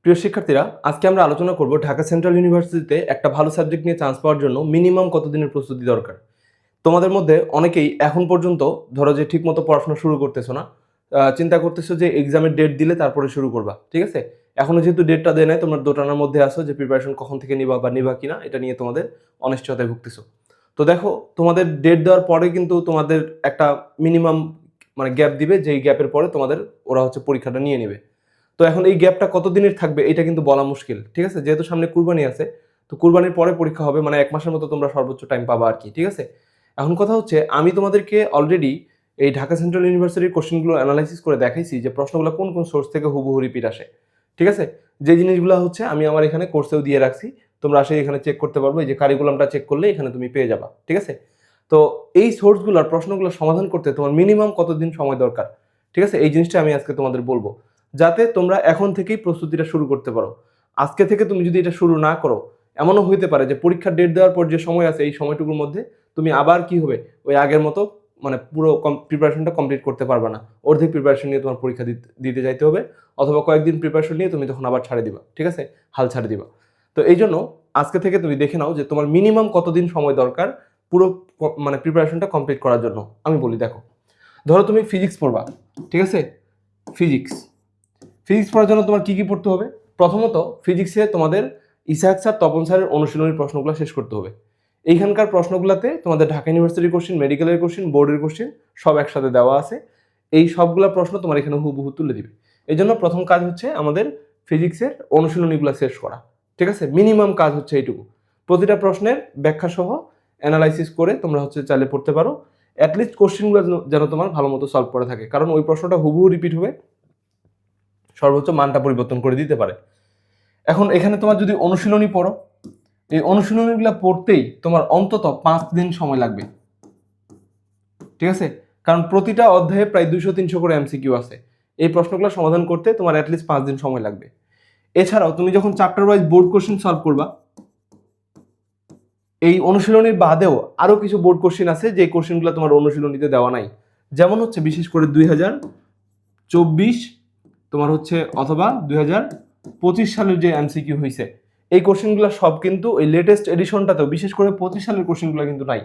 প্রিয় শিক্ষার্থীরা, আজকে আমরা আলোচনা করব ঢাকা সেন্ট্রাল ইউনিভার্সিটিতে একটা ভালো সাবজেক্ট নিয়ে চান্স পাওয়ার জন্য মিনিমাম কতদিনের প্রস্তুতি দরকার। তোমাদের মধ্যে অনেকেই এখন পর্যন্ত ধরো যে ঠিকমতো পড়াশোনা শুরু করতেছো না, চিন্তা করতেছো যে এক্সামের ডেট দিলে তারপরে শুরু করবা, ঠিক আছে। এখনো যেহেতু ডেটটা দেয় নাই, তোমরা দোটানার মধ্যে আসো যে প্রিপারেশন কখন থেকে নিবা বা নিবা কিনা, এটা নিয়ে তোমাদের অনিশ্চয়তায় ভুগতেছো। তো দেখো, তোমাদের ডেট দেওয়ার পরে কিন্তু তোমাদের একটা মিনিমাম গ্যাপ দিবে, যেই গ্যাপের পরে তোমাদের ওরা পরীক্ষাটা নিয়ে নেবে। তো এখন এই গ্যাপটা কতদিনের থাকবে এটা কিন্তু বলা মুশকিল, ঠিক আছে। যেহেতু সামনে কুরবানি আছে, তো কুরবানির পরে পরীক্ষা হবে, মানে 1 মাসের মতো তোমরা সর্বোচ্চ টাইম পাবা আর কি, ঠিক আছে। এখন কথা হচ্ছে, আমি তোমাদেরকে অলরেডি এই ঢাকা সেন্ট্রাল ইউনিভার্সিটির কোশ্চেনগুলো অ্যানালাইসিস করে দেখাইছি যে প্রশ্নগুলো কোন কোন সোর্স থেকে হুবহু রিপিট আসে, ঠিক আছে। যে জিনিসগুলো আমি আমার এখানে কোর্সেও দিয়ে রাখছি, তোমরা আসে এখানে চেক করতে পারবো। এই যে কারিকুলামটা চেক করলে এখানে তুমি পেয়ে যাবা, ঠিক আছে। তো এই সোর্সগুলোর প্রশ্নগুলো সমাধান করতে তোমার মিনিমাম কতদিন সময় দরকার, ঠিক আছে, এই জিনিসটা আমি আজকে তোমাদের বলবো, যাতে তোমরা এখন থেকেই প্রস্তুতিটা শুরু করতে পারো। আজকে থেকে তুমি যদি এটা শুরু না করো, এমনও হইতে পারে যে পরীক্ষার ডেট দেওয়ার পর যে সময় আছে, এই সময়টুকুর মধ্যে তুমি আবার কি হবে, ওই আগের মতো পুরো প্রিপারেশনটা কমপ্লিট করতে পারবে না। অর্ধেক প্রিপারেশন নিয়ে তোমার পরীক্ষা দিতে যাইতে হবে, অথবা কয়েকদিন প্রিপারেশন নিয়ে তুমি তখন আবার ছাড়ে দিবা, ঠিক আছে, হাল ছাড়ে দিবা। তো এই জন্য আজকে থেকে তুমি দেখে নাও যে তোমার মিনিমাম কতদিন সময় দরকার পুরো প্রিপারেশনটা কমপ্লিট করার জন্য। আমি বলি, দেখো, ধরো তুমি ফিজিক্স পড়বা, ঠিক আছে। ফিজিক্স ফিজিক্স পড়ার জন্য তোমার কি কি পড়তে হবে? প্রথমত, ফিজিক্সে তোমাদের ইসাহাক স্যার, তপন স্যারের অনুশীলনীর প্রশ্নগুলো শেষ করতে হবে। এইখানকার প্রশ্নগুলোতে তোমাদের ঢাকা ইউনিভার্সিটির কোশ্চেন, মেডিকেলের কোশ্চেন, বোর্ডের কোশ্চেন সব একসাথে দেওয়া আছে। এই সবগুলা প্রশ্ন তোমার এখানে হুবহু তুলে দিবে। এই জন্য প্রথম কাজ হচ্ছে আমাদের ফিজিক্সের অনুশীলনীগুলো শেষ করা, ঠিক আছে। মিনিমাম কাজ হচ্ছে এইটুকু। প্রতিটা প্রশ্নের ব্যাখ্যা সহ অ্যানালাইসিস করে তোমরা চাইলে পড়তে পারো। অ্যাটলিস্ট কোশ্চেনগুলো যেন তোমার ভালো মতো সলভ করে থাকে, কারণ ওই প্রশ্নটা হুবহু রিপিট হবে, সর্বোচ্চ মানটা পরিবর্তন করে দিতে পারে। এখন এখানে তোমার যদি অনুশীলনী পড়ো, এই অনুশীলনীগুলো পড়তেই তোমার অন্তত 5 দিন সময় লাগবে, ঠিক আছে। কারণ প্রতিটা অধ্যায়ে প্রায় 200-300 করে এমসিকিউ আছে। এই প্রশ্নগুলো সমাধান করতে তোমার অ্যাটলিস্ট 5 দিন সময় লাগবে। এছাড়াও তুমি যখন chapter wise board question solve করবা, এই অনুশীলনীর বাদেও আরো কিছু বোর্ড কোশ্চেন আছে যে কোশ্চেনগুলো তোমার অনুশীলনীতে দেওয়া নাই। যেমন বিশেষ করে 2024 তোমার অথবা 2025 সালের যে এমসিকিউ হয়েছে, এই কোশ্চেনগুলো সব কিন্তু এই লেটেস্ট এডিশনটাতেও, বিশেষ করে 25 সালের কোশ্চেনগুলো কিন্তু নাই।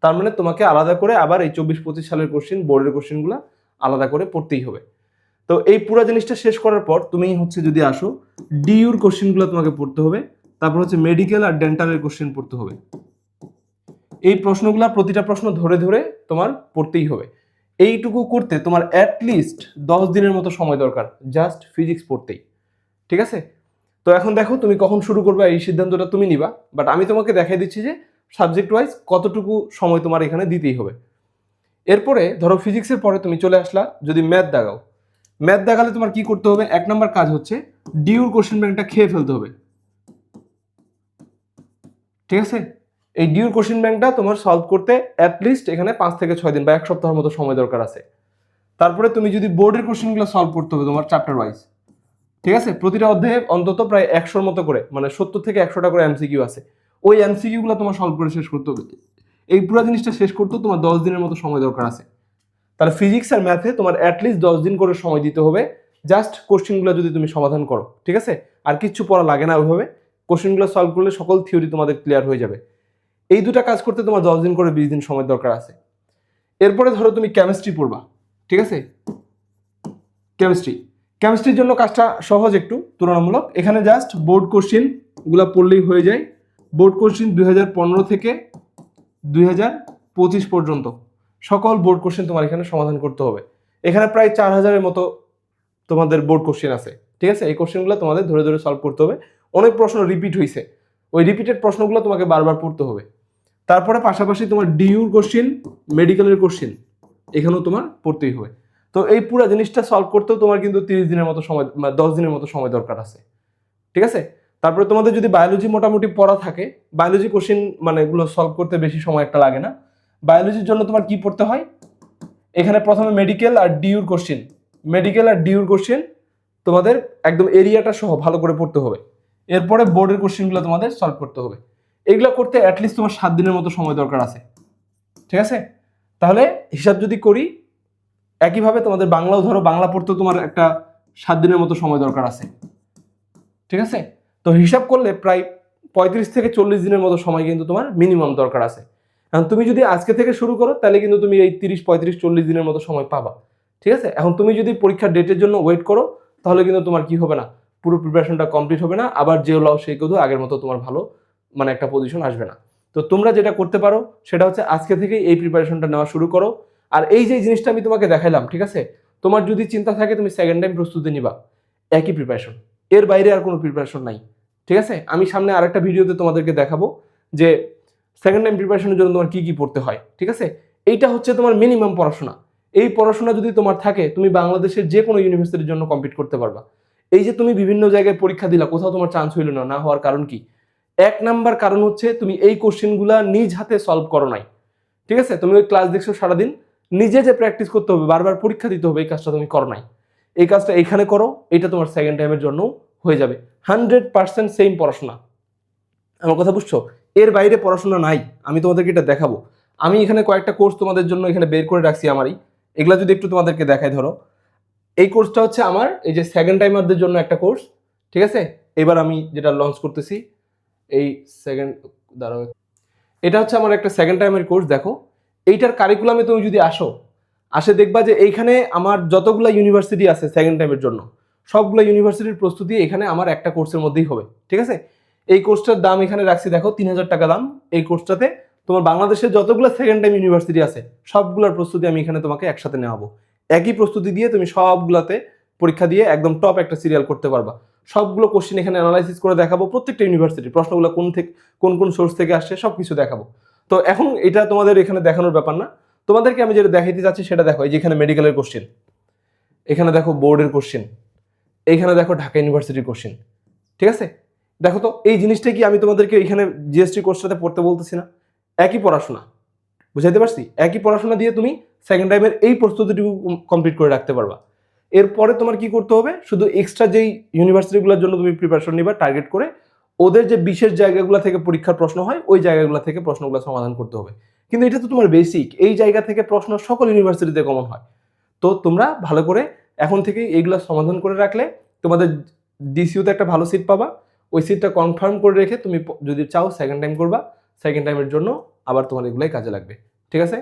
তার মানে তোমাকে আলাদা করে আবার এই 24-25 সালের কোশ্চেন, বোর্ডের কোশ্চেনগুলো আলাদা করে পড়তেই হবে। তো এই পুরো জিনিসটা শেষ করার পর তুমি যদি আসো, ডিইউর কোশ্চেনগুলো তোমাকে পড়তে হবে। তারপর মেডিকেল আর ডেন্টালের কোশ্চেন পড়তে হবে। এই প্রশ্নগুলো প্রতিটা প্রশ্ন ধরে ধরে তোমার পড়তেই হবে। এইটুকু করতে তোমার অ্যাটলিস্ট 10 দিনের মতো সময় দরকার, জাস্ট ফিজিক্স পড়তেই, ঠিক আছে। তো এখন দেখো, তুমি কখন শুরু করবে এই সিদ্ধান্তটা তুমি নিবা, বাট আমি তোমাকে দেখাই দিচ্ছি যে সাবজেক্ট ওয়াইজ কতটুকু সময় তোমার এখানে দিতেই হবে। এরপরে ধরো ফিজিক্সের পরে তুমি চলে আসলা যদি ম্যাথ দাগাও। ম্যাথ দাগালে তোমার কি করতে হবে? 1 নম্বর কাজ হচ্ছে ডিউর কোশ্চেন ব্যাংকটা খেয়ে ফেলতে হবে, ঠিক আছে। এই ডিউর কোশ্চেন ব্যাংকটা তোমার সলভ করতে অ্যাটলিস্ট এখানে 5 থেকে 6 দিন বা 1 সপ্তাহের মতো সময় দরকার আছে। তারপরে তুমি যদি বোর্ডের কোশ্চেনগুলো সলভ করতে হবে তোমার চ্যাপ্টার ওয়াইজ, ঠিক আছে। প্রতিটা অধ্যায়ে অন্তত প্রায় 100-র মতো করে, 70 থেকে 100টা করে এমসিকিউ আছে। ওই এমসিকিউ গুলো তোমার সলভ করে শেষ করতে হবে। এই পুরো জিনিসটা শেষ করতে তোমার 10 দিনের মতো সময় দরকার আছে। তাহলে ফিজিক্স আর ম্যাথে তোমার অ্যাটলিস্ট 10 দিন করে সময় দিতে হবে, জাস্ট কোশ্চেনগুলো যদি তুমি সমাধান করো, ঠিক আছে। আর কিচ্ছু পড়া লাগে না ওইভাবে, কোশ্চেনগুলো সলভ করলে সকল থিওরি তোমাদের ক্লিয়ার হয়ে যাবে। এই দুটা কাজ করতে তোমার 10 দিন করে 20 দিন সময় দরকার আছে। এরপরে ধরো তুমি কেমিস্ট্রি পড়বা, ঠিক আছে। কেমিস্ট্রির জন্য কাজটা সহজ একটু তুলনামূলক। এখানে জাস্ট বোর্ড কোশ্চেন গুলা পড়লেই হয়ে যায়। বোর্ড কোশ্চেন 2015 থেকে 2025 পর্যন্ত সকল বোর্ড কোশ্চেন তোমার এখানে সমাধান করতে হবে। এখানে প্রায় 4000-এর মতো তোমাদের বোর্ড কোশ্চেন আছে, ঠিক আছে। এই কোশ্চেনগুলো তোমাদের ধরে ধরে সলভ করতে হবে। অনেক প্রশ্ন রিপিট হয়েছে, ওই রিপিটেড প্রশ্নগুলো তোমাকে বারবার পড়তে হবে। তারপরে পাশাপাশি তোমার ডিইউর কোশ্চেন, মেডিকেলের কোশ্চেন এখানেও তোমার পড়তেই হবে। তো এই পুরো জিনিসটা সলভ করতেও তোমার কিন্তু 30 দিনের মতো সময়, 10 দিনের মতো সময় দরকার আছে, ঠিক আছে। তারপরে তোমাদের যদি বায়োলজি মোটামুটি পড়া থাকে, বায়োলজি কোশ্চেন এগুলো সলভ করতে বেশি সময় একটা লাগে না। বায়োলজির জন্য তোমার কি পড়তে হয়? এখানে প্রথমে মেডিকেল আর ডিইউর কোশ্চেন তোমাদের একদম এরিয়াটা সহ ভালো করে পড়তে হবে। এরপরে বোর্ডের কোশ্চেনগুলো তোমাদের সলভ করতে হবে। এগুলো করতে অ্যাটলিস্ট তোমার 7 দিনের মতো সময় দরকার আছে, ঠিক আছে। তাহলে হিসাব যদি করি, একইভাবে তোমাদের বাংলাও ধরো, বাংলা পড়তে তোমার একটা 7 দিনের মতো সময় দরকার আছে। ঠিক আছে? তো হিসাব করলে প্রায় 35 থেকে 40 দিনের মতো সময় কিন্তু তোমার মিনিমাম দরকার আছে। এখন তুমি যদি আজকে থেকে শুরু করো তাহলে কিন্তু তুমি এই 30, 35, 40 দিনের মতো সময় পাবা। ঠিক আছে? এখন তুমি যদি পরীক্ষার ডেটের জন্য ওয়েট করো তাহলে কিন্তু তোমার কি হবে না, পুরো প্রিপারেশনটা কমপ্লিট হবে না, আবার যে লাও সেই কিন্তু আগের মতো তোমার ভালো মানে একটা পজিশন আসবে না। তো তোমরা যেটা করতে পারো সেটা হচ্ছে আজকে থেকে এই প্রিপারেশনটা নেওয়া শুরু করো। আর এই যে জিনিসটা আমি তোমাকে দেখাইলাম, ঠিক আছে, তোমার যদি চিন্তা থাকে তুমি সেকেন্ড টাইম প্রস্তুতি নিবা, একই প্রিপারেশন, এর বাইরে আর কোনো প্রিপারেশন নাই। ঠিক আছে? আমি সামনে আরেকটা ভিডিওতে তোমাদেরকে দেখাবো যে সেকেন্ড টাইম প্রিপারেশনের জন্য তোমার কি কি পড়তে হয়। ঠিক আছে? এইটা হচ্ছে তোমার মিনিমাম পড়াশোনা। এই পড়াশোনা যদি তোমার থাকে তুমি বাংলাদেশের যে কোনো ইউনিভার্সিটির জন্য কম্পিট করতে পারবা। এই যে তুমি বিভিন্ন জায়গায় পরীক্ষা দিলা, কোথাও তোমার চান্স হইল না, না হওয়ার কারণ কি? এক নাম্বার কারণ হচ্ছে তুমি এই কোশ্চেনগুলা নিজ হাতে সলভ করো নাই। ঠিক আছে? তুমি ওই ক্লাস দেখছো সারাদিন, নিজে যে প্র্যাকটিস করতে হবে, বারবার পরীক্ষা দিতে হবে, এই কাজটা তুমি করো নাই। এই কাজটা এখানে করো, এটা তোমার সেকেন্ড টাইমের জন্য হয়ে যাবে। 100% সেম পড়াশোনা। আমার কথা বুঝছো? এর বাইরে পড়াশোনা নাই। আমি তোমাদেরকে এটা দেখাবো। আমি এখানে কয়েকটা কোর্স তোমাদের জন্য এখানে বের করে রাখছি আমারই। এগুলা যদি একটু তোমাদেরকে দেখাই, ধরো এই কোর্সটা হচ্ছে আমার এই যে সেকেন্ড টাইমারদের জন্য একটা কোর্স। ঠিক আছে? এবার আমি যেটা লঞ্চ করতেছি এই সেকেন্ড, দাঁড়াও, এটা হচ্ছে আমার একটা সেকেন্ড টাইমের কোর্স। দেখো এইটার কারিকুলামে তুমি যদি আসে দেখবা যে এইখানে আমার যতগুলো ইউনিভার্সিটি আছে সেকেন্ড টাইমের জন্য সবগুলো ইউনিভার্সিটির প্রস্তুতি এখানে আমার একটা কোর্সের মধ্যেই হবে। ঠিক আছে? এই কোর্সটার দাম এখানে রাখছি, দেখো 3000 টাকা দাম। এই কোর্সটাতে তোমার বাংলাদেশের যতগুলো সেকেন্ড টাইম ইউনিভার্সিটি আছে সবগুলোর প্রস্তুতি আমি এখানে তোমাকে একসাথে নেওয়াবো। একই প্রস্তুতি দিয়ে তুমি সবগুলাতে পরীক্ষা দিয়ে একদম টপ একটা সিরিয়াল করতে পারবা। সবগুলো কোশ্চেন এখানে অ্যানালাইসিস করে দেখাবো, প্রত্যেকটা ইউনিভার্সিটির প্রশ্নগুলো কোন কোন সোর্স থেকে আসছে সবকিছু দেখাবো। তো এখন এটা তোমাদের এখানে দেখানোর ব্যাপার না, তোমাদেরকে আমি যেটা দেখাইতে যাচ্ছি সেটা দেখো। এই যে এখানে মেডিকেলের কোশ্চেন, এখানে দেখো বোর্ডের কোশ্চেন, এখানে দেখো ঢাকা ইউনিভার্সিটির কোশ্চেন। ঠিক আছে? দেখো তো এই জিনিসটা কি আমি তোমাদেরকে এখানে জিএসটি কোর্সটাতে পড়তে বলতেছি না? একই পড়াশোনা, বুঝাইতে পারছি? একই পড়াশোনা দিয়ে তুমি সেকেন্ড টাইমের এই প্রস্তুতিটুকু কমপ্লিট করে রাখতে পারবা। এরপরে তোমার কি করতে হবে, শুধু এক্সট্রা যেই ইউনিভার্সিটিগুলোর জন্য তুমি প্রিপারেশন নিবা টার্গেট করে, ওদের যে বিশেষ জায়গাগুলো থেকে পরীক্ষার প্রশ্ন হয় ওই জায়গাগুলো থেকে প্রশ্নগুলো সমাধান করতে হবে। কিন্তু এটা তো তোমার বেসিক, এই জায়গা থেকে প্রশ্ন সকল ইউনিভার্সিটিতে কমন হয়। তো তোমরা ভালো করে এখন থেকেই এইগুলো সমাধান করে রাখলে তোমাদের ডিসিউতে একটা ভালো সিট পাবা। ওই সিটটা কনফার্ম করে রেখে তুমি যদি চাও সেকেন্ড টাইম করবা, সেকেন্ড টাইমের জন্য আবার তোমার এগুলাই কাজে লাগবে। ঠিক আছে?